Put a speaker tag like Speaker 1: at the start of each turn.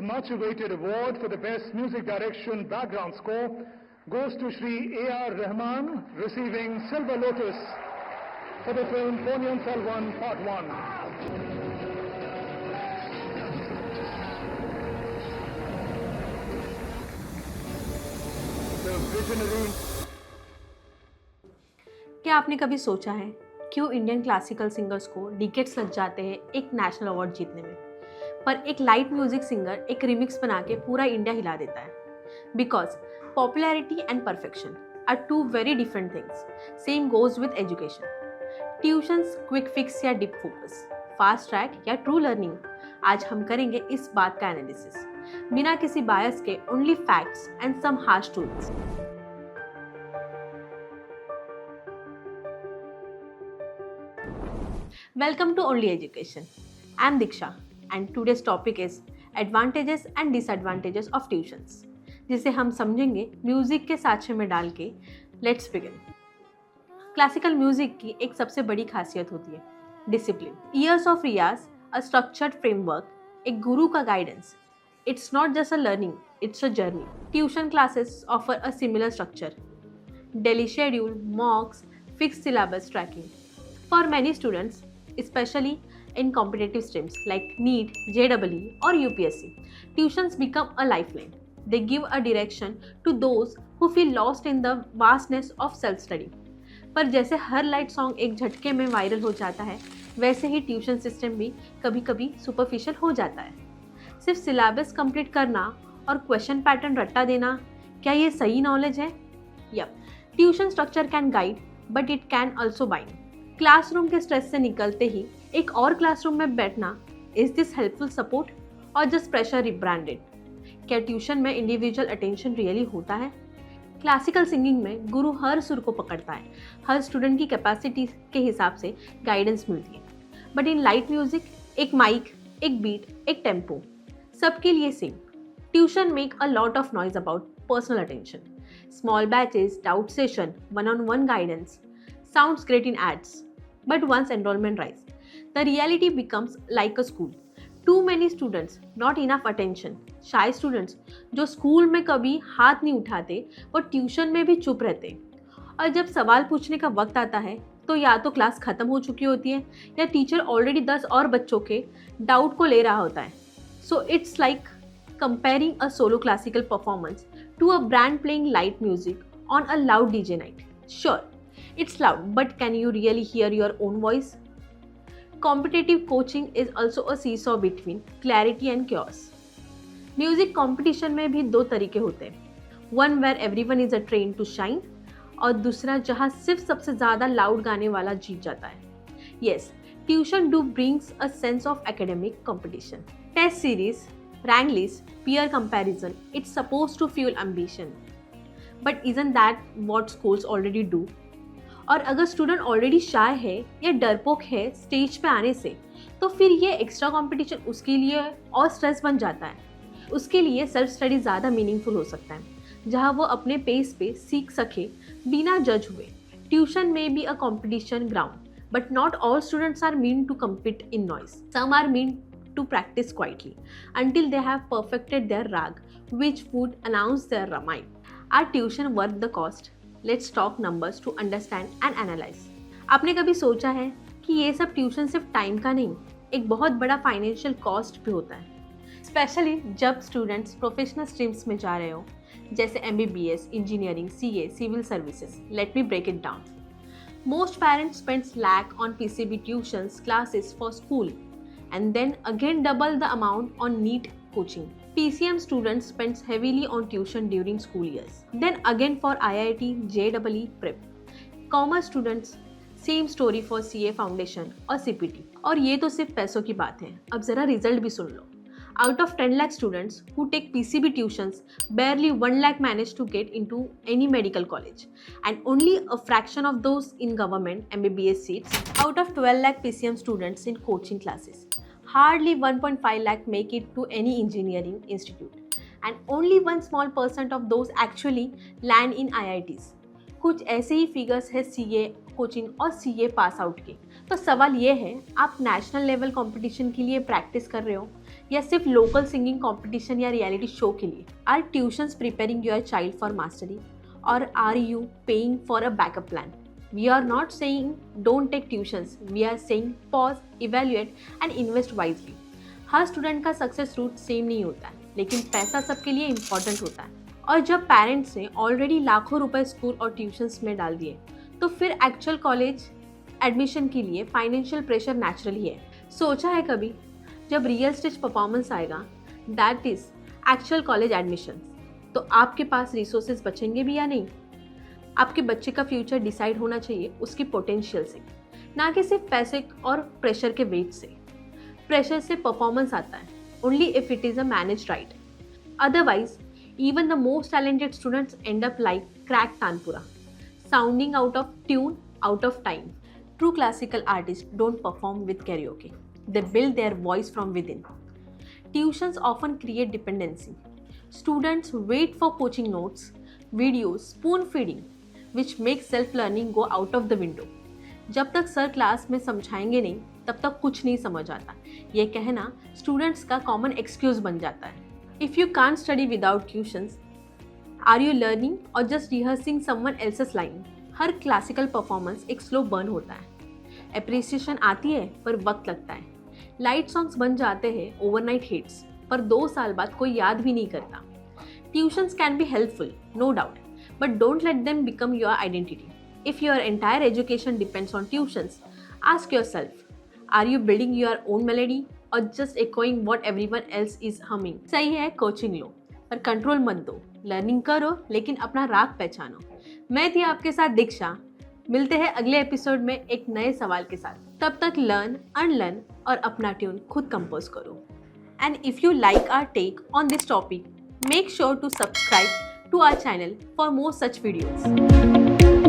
Speaker 1: much awaited award for the best music direction background score goes to Shri A.R. Rahman, receiving Silver Lotus for the film Ponniyin Selvan Part 1. The visionary.
Speaker 2: क्या आपने कभी सोचा है क्यों Indian classical singers को decades लग जाते हैं एक नेशनल अवार्ड जीतने में, पर एक लाइट म्यूजिक सिंगर एक रिमिक्स बना के पूरा इंडिया हिला देता है? Because popularity and perfection are two very different things. Same goes with education. Tuitions, quick fix या डीप फोकस, फास्ट ट्रैक या ट्रू लर्निंग, आज हम करेंगे इस बात का एनालिसिस बिना किसी बायस के. Only facts and some harsh truths. Welcome to Only Education. I am Diksha and today's topic is advantages and disadvantages of tuitions, जिसे हम समझेंगे म्यूजिक के साँचे में डाल के. Let's begin. क्लासिकल म्यूजिक की एक सबसे बड़ी खासियत होती है डिसिप्लिन. Years of रियाज, a structured framework, एक गुरु का guidance. It's not just a learning, it's a journey. Tuition classes offer a similar structure. Daily schedule, mocks, fixed syllabus tracking. For many students, especially in competitive streams like NEET, JEE or UPSC, tuitions become a lifeline. They give a direction to those who feel lost in the vastness of self-study. पर जैसे हर light song एक झटके में viral हो जाता है, वैसे ही tuition system भी कभी कभी सुपरफिशियल हो जाता है. सिर्फ सिलेबस कंप्लीट करना और क्वेश्चन पैटर्न रट्टा देना, क्या ये सही नॉलेज है? Yup, tuition structure can guide but it can also bind. Classroom के स्ट्रेस से निकलते ही एक और क्लासरूम में बैठना, इज दिस हेल्पफुल सपोर्ट और जस्ट प्रेशर रिब्रांडेड? क्या ट्यूशन में इंडिविजुअल अटेंशन रियली होता है? क्लासिकल सिंगिंग में गुरु हर सुर को पकड़ता है, हर स्टूडेंट की कैपेसिटी के हिसाब से गाइडेंस मिलती है. बट इन लाइट म्यूजिक एक माइक, एक बीट, एक टेम्पो, सबके लिए same. Tuition make a lot of noise about personal attention. Small batches, doubt session, one-on-one guidance. Sounds great in ads. But once enrollment rise, the reality becomes like a school. Too many students, not enough attention. Shy students जो school में कभी हाथ नहीं उठाते, वो tuition में भी चुप रहते. और जब सवाल पूछने का वक्त आता है तो या तो क्लास ख़त्म हो चुकी होती है या टीचर ऑलरेडी 10 और बच्चों के डाउट को ले रहा होता है. So it's like comparing a solo classical performance to a band playing light music on a loud DJ night. Sure, it's loud, but can you really hear your own voice? Competitive coaching is also a seesaw between clarity and chaos. Music competition में भी दो तरीके होते हैं. One where everyone is a trained to shine, और दूसरा जहाँ सिर्फ सबसे ज़्यादा लाउड गाने वाला जीत जाता है. Yes, tuition do brings a sense of academic competition. Test series, rank list, peer comparison, it's supposed to fuel ambition. But isn't that what schools already do? और अगर स्टूडेंट ऑलरेडी शाय है या डरपोक है स्टेज पे आने से, तो फिर ये एक्स्ट्रा कंपटीशन उसके लिए और स्ट्रेस बन जाता है. उसके लिए सेल्फ स्टडी ज़्यादा मीनिंगफुल हो सकता है, जहाँ वो अपने पेस पे सीख सके बिना जज हुए. ट्यूशन में be a competition ground, but not all students are mean to compete in noise. Some are mean to practice quietly until they have perfected their rag, which would announce their Ramayana. Are tuition worth the cost? Let's talk numbers to understand and analyze. आपने कभी सोचा है कि ये सब tuition सिर्फ time का नहीं, एक बहुत बड़ा फाइनेंशियल कॉस्ट भी होता है, स्पेशली जब स्टूडेंट्स प्रोफेशनल स्ट्रीम्स में जा रहे हो, जैसे MBBS, engineering, CA, civil services. Let me break it down. Most parents spend lakh on PCB tuitions classes for school and then again double the amount on NEET coaching. PCM students spends heavily on tuition during school years. Then again for IIT, JEE prep. Commerce students, same story for CA foundation और CPT. और ये तो सिर्फ पैसों की बात है. अब ज़रा रिजल्ट भी सुन लो. Out of 10 lakh students who take PCB tuitions, barely 1 lakh manage to get into any medical college, and only a fraction of those in government MBBS seats. Out of 12 lakh PCM students in coaching classes, hardly 1.5 lakh make it to any engineering institute, and only one small % of those actually land in IITs. कुछ ऐसे ही figures है CA coaching और CA pass out के. तो सवाल ये है, आप नेशनल लेवल कंपटीशन के लिए प्रैक्टिस कर रहे हो या सिर्फ लोकल सिंगिंग कंपटीशन या रियलिटी शो के लिए? Are tuitions preparing your child for mastery और are you paying for a backup plan? We are not saying don't take tuitions. We are saying pause, evaluate and invest wisely. Her student का success root same नहीं होता है, लेकिन पैसा सबके लिए important होता है। और जब पेरेंट्स ने ऑलरेडी लाखों रुपए स्कूल और ट्यूशंस में डाल दिए, तो फिर एक्चुअल कॉलेज एडमिशन के लिए फाइनेंशियल प्रेशर नेचुरली है। सोचा है कभी जब रियल स्टेज परफॉर्मेंस आएगा, that is actual college admission, तो आपके पास रिसोर्सेज बचेंगे भी या नहीं? आपके बच्चे का फ्यूचर डिसाइड होना चाहिए उसकी पोटेंशियल से, ना कि सिर्फ पैसे और प्रेशर के वेट से। प्रेशर से परफॉर्मेंस आता है only if it is a manage right, otherwise even the most talented students and up like crack tanpura, sounding out of tune, out of time. True classical artist don't perform with karaoke, they build their voice from within. Tuitions often create dependency. Students wait for coaching notes, videos, spoon feeding, which makes self-learning go out of the window. जब तक sir class में समझाएंगे नहीं, तब तक कुछ नहीं समझ आता। ये कहना स्टूडेंट्स का कॉमन एक्सक्यूज बन जाता है। If you can't study without tuitions, are you learning or just rehearsing someone else's line? Her classical performance एक स्लो बर्न होता है। एप्रिसिएशन आती है पर वक्त लगता है। लाइट सॉन्ग्स बन जाते हैं ओवरनाइट हिट्स, पर 2 साल बाद कोई याद भी नहीं करता। Tuitions can be helpful, no doubt, but don't let them become your identity. If your entire education depends on tuitions, ask yourself, are you building your own melody और just echoing what everyone else is humming? सही है coaching लो, पर control मत दो। Learning करो, लेकिन अपना राग पहचानो। मैं थी आपके साथ दीक्षा। मिलते हैं अगले एपिसोड में एक नए सवाल के साथ। तब तक लर्न, अनलर्न और अपना ट्यून खुद कंपोज करो। And if you like our take on this topic, make sure to subscribe to our channel for more such videos.